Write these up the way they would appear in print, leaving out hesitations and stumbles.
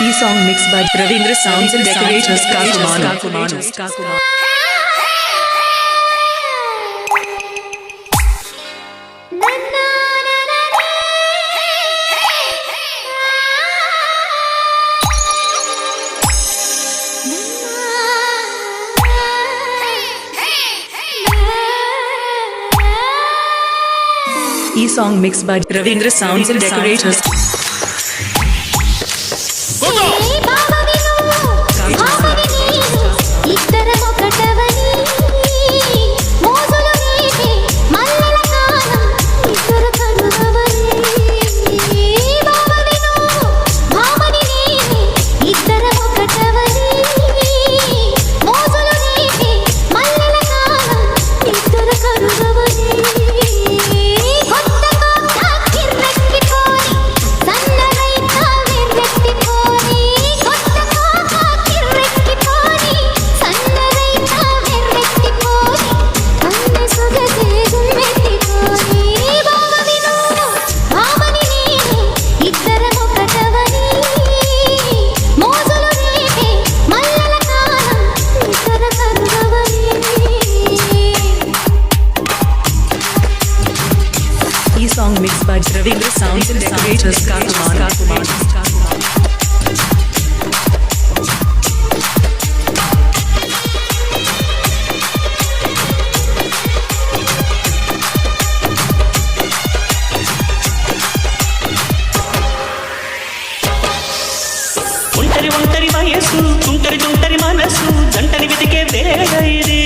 E song mixed by Ravindra Sounds and Decorators Kakumanu. E song mixed by Ravindra Sounds and Decorators. Song mixed by Ravindra Sounds and Decorators Kakumanu. ఒంటరి వయసు తుంటరి మనసు జంటని వెతికే వేళ ఇది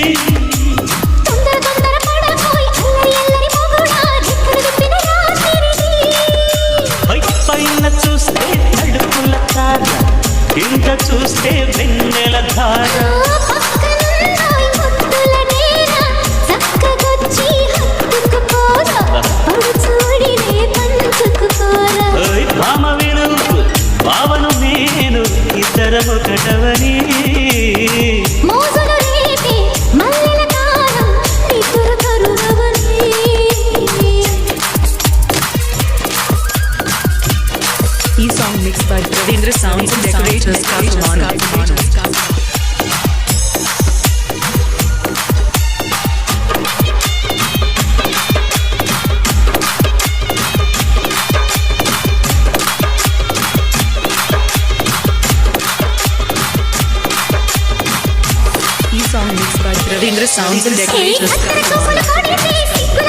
పైన చూస్తే తడుపుల తార కింద చూస్తే వెన్నెల ధార భామ విను భావను నేను ఇద్దరము ఒకటవని E song mixed by Ravindra Sounds and Decorators Kakumanu. E song mixed by Ravindra Sounds and Decorators Kakumanu.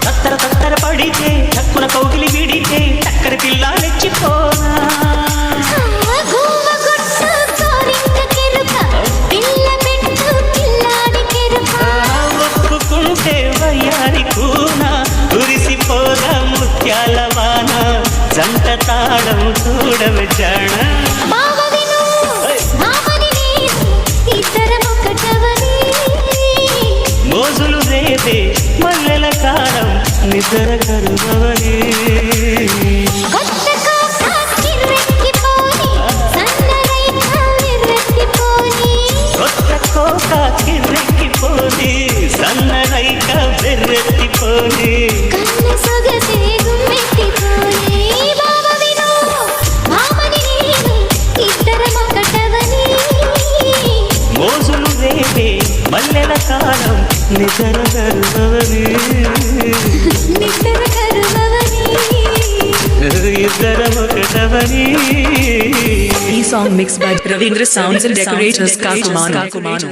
తత్తర పడితే చక్కున కౌగిలి విడితే చక్కర పిల్ల నెచ్చిపోనా ఒప్పుకుంటే వయ్యారి కూన కురిసిపోద ముత్యాల వాన జంట తాళం చూడవ జాణ మోజులు రేపే మల్లెల కాలం నిద్ర కరువని కొత్త కోక కిర్రెక్కిపోని సన్నరైక బెర్రెత్తిపోని మోజులు రేపే మల్లెల కాలం నిద్ర కరువని E song mixed by Ravindra Sounds and Decorators Kakumanu.